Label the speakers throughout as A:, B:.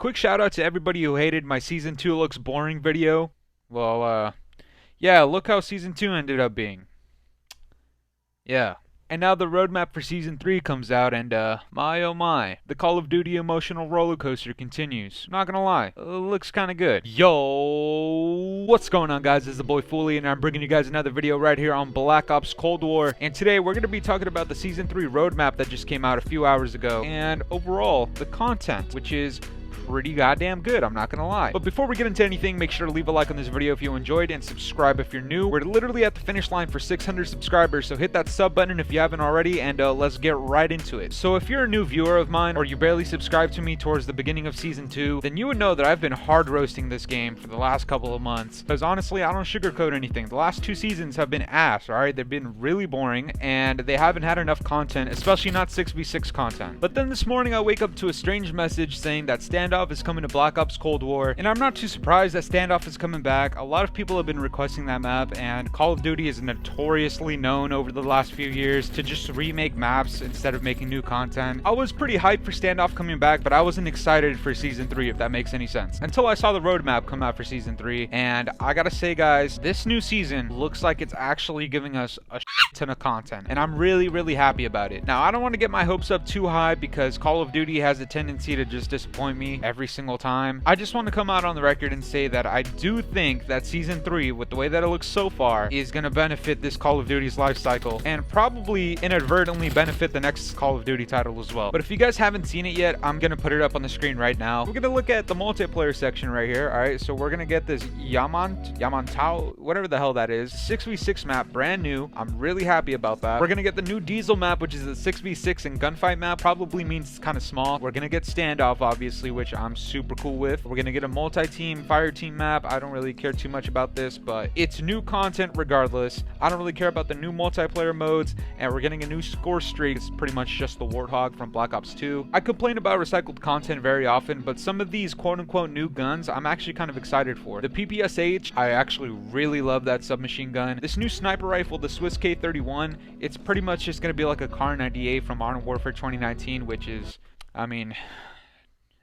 A: Quick shout out to everybody who hated my Season 2 looks boring video. Well, yeah, look how Season 2 ended up being. Yeah. And now the roadmap for Season 3 comes out, and my oh my, the Call of Duty emotional roller coaster continues. Not gonna lie, looks kinda good. Yo, what's going on, guys? This is the boy Fooly, and I'm bringing you guys another video right here on Black Ops Cold War. And today we're gonna be talking about the Season 3 roadmap that just came out a few hours ago, and overall, the content, which is pretty goddamn good, I'm not gonna lie. But before we get into anything, make sure to leave a like on this video if you enjoyed and subscribe if you're new. We're literally at the finish line for 600 subscribers, so hit that sub button if you haven't already, and let's get right into it. So if you're a new viewer of mine, or you barely subscribed to me towards the beginning of Season 2, then you would know that I've been hard roasting this game for the last couple of months, because honestly, I don't sugarcoat anything. The last two seasons have been ass, alright? They've been really boring, and they haven't had enough content, especially not 6v6 content. But then this morning I wake up to a strange message saying that Standoff is coming to Black Ops Cold War, and I'm not too surprised that Standoff is coming back. A lot of people have been requesting that map, and Call of Duty is notoriously known over the last few years to just remake maps instead of making new content. I was pretty hyped for Standoff coming back, but I wasn't excited for Season 3, if that makes any sense, until I saw the roadmap come out for Season 3, and I gotta say, guys, this new season looks like it's actually giving us a ton of content, and I'm really happy about it. Now, I don't want to get my hopes up too high, because Call of Duty has a tendency to just disappoint me every single time. I just want to come out on the record and say that I do think that Season 3, with the way that it looks so far, is going to benefit this Call of Duty's life cycle, and probably inadvertently benefit the next Call of Duty title as well. But if you guys haven't seen it yet, I'm going to put it up on the screen right now. We're going to look at the multiplayer section right here. Alright, so we're going to get this Yamantau, whatever the hell that is, 6v6 map, brand new. I'm really happy about that. We're going to get the new Diesel map, which is a 6v6 and gunfight map. Probably means it's kind of small. We're going to get Standoff, obviously, which I'm super cool with. We're going to get a multi-team fire team map. I don't really care too much about this, but it's new content regardless. I don't really care about the new multiplayer modes, and we're getting a new score streak. It's pretty much just the Warthog from Black Ops 2. I complain about recycled content very often, but some of these quote-unquote new guns I'm actually kind of excited for. The PPSH, I actually really love that submachine gun. This new sniper rifle, the Swiss K31, it's pretty much just going to be like a Kar 98 from Modern Warfare 2019, which is, I mean,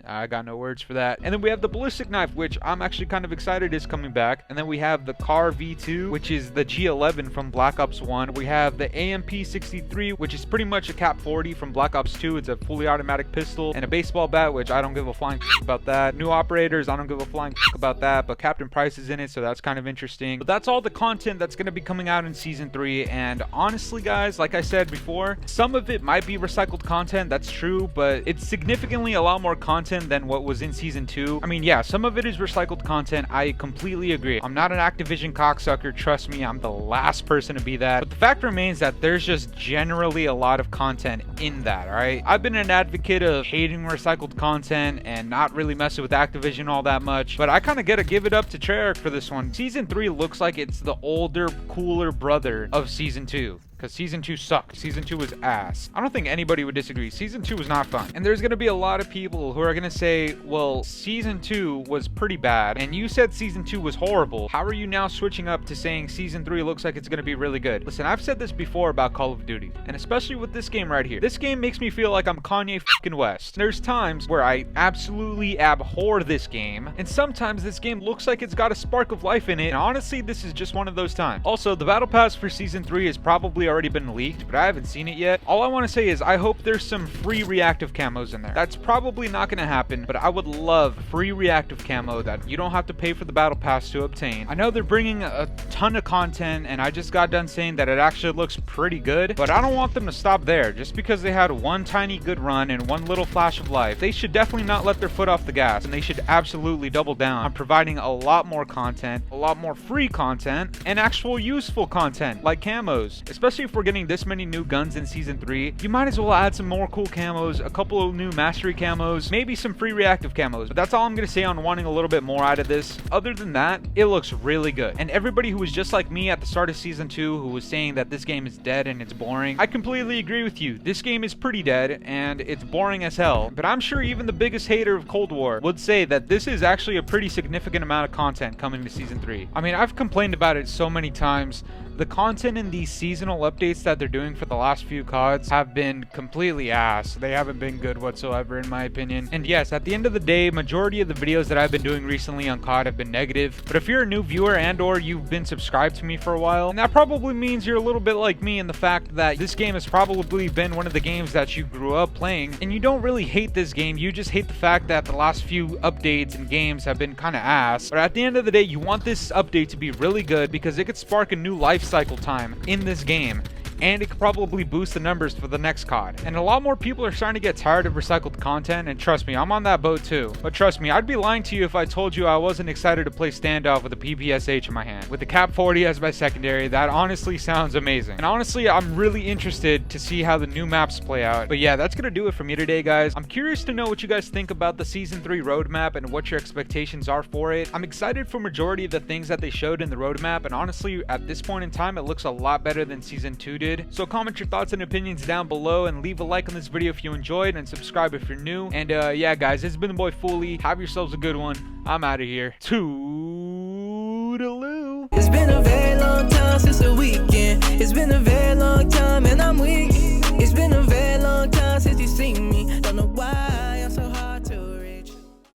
A: I got no words for that. And then we have the ballistic knife, which I'm actually kind of excited is coming back. And then we have the Kar V2, which is the G11 from Black Ops 1. We have the AMP63, which is pretty much a Cap 40 from Black Ops 2. It's a fully automatic pistol, and a baseball bat, which I don't give a flying about that. New operators, I don't give a flying about that, but Captain Price is in it, so that's kind of interesting. But that's all the content that's going to be coming out in Season 3, and honestly, guys, like I said before, some of it might be recycled content, that's true, but it's significantly a lot more content than what was in Season 2. I mean, yeah, some of it is recycled content. I completely agree. I'm not an Activision cocksucker. Trust me, I'm the last person to be that. But the fact remains that there's just generally a lot of content in that, alright? I've been an advocate of hating recycled content and not really messing with Activision all that much, but I kind of gotta give it up to Treyarch for this one. Season 3 looks like it's the older, cooler brother of Season 2. Because Season 2 sucked. Season 2 was ass. I don't think anybody would disagree. Season 2 was not fun. And there's going to be a lot of people who are going to say, well, Season 2 was pretty bad, and you said Season 2 was horrible. How are you now switching up to saying Season 3 looks like it's going to be really good? Listen, I've said this before about Call of Duty, and especially with this game right here. This game makes me feel like I'm Kanye fucking West. There's times where I absolutely abhor this game, and sometimes this game looks like it's got a spark of life in it, and honestly, this is just one of those times. Also, the Battle Pass for Season 3 is probably already been leaked, but I haven't seen it yet. All I want to say is I hope there's some free reactive camos in there. That's probably not going to happen, but I would love free reactive camo that you don't have to pay for the battle pass to obtain. I know they're bringing a ton of content, and I just got done saying that it actually looks pretty good, but I don't want them to stop there. Just because they had one tiny good run and one little flash of life, they should definitely not let their foot off the gas, and they should absolutely double down on providing a lot more content, a lot more free content, and actual useful content like camos. Especially if we're getting this many new guns in Season 3, you might as well add some more cool camos, a couple of new mastery camos, maybe some free reactive camos. But that's all I'm going to say on wanting a little bit more out of this. Other than that, it looks really good. And everybody who was just like me at the start of Season 2 who was saying that this game is dead and it's boring, I completely agree with you. This game is pretty dead and it's boring as hell. But I'm sure even the biggest hater of Cold War would say that this is actually a pretty significant amount of content coming to Season 3. I mean, I've complained about it so many times. The content in these seasonal updates that they're doing for the last few CODs have been completely ass. They haven't been good whatsoever in my opinion. And yes, at the end of the day, majority of the videos that I've been doing recently on COD have been negative. But if you're a new viewer and or you've been subscribed to me for a while, and that probably means you're a little bit like me in the fact that this game has probably been one of the games that you grew up playing, and you don't really hate this game, you just hate the fact that the last few updates and games have been kind of ass. But at the end of the day, you want this update to be really good because it could spark a new life cycle time in this game, and it could probably boost the numbers for the next COD. And a lot more people are starting to get tired of recycled content, and trust me, I'm on that boat too. But trust me, I'd be lying to you if I told you I wasn't excited to play Standoff with a PPSH in my hand. With the Cap 40 as my secondary, that honestly sounds amazing. And honestly, I'm really interested to see how the new maps play out. But yeah, that's gonna do it for me today, guys. I'm curious to know what you guys think about the Season 3 roadmap and what your expectations are for it. I'm excited for majority of the things that they showed in the roadmap, and honestly, at this point in time, it looks a lot better than Season 2 did. So comment your thoughts and opinions down below, and leave a like on this video if you enjoyed, and subscribe if you're new. And yeah guys, it's been the boy Fooly. Have yourselves a good one. I'm out of here. Toodaloo.
B: It's been a very long time since the weekend. It's been a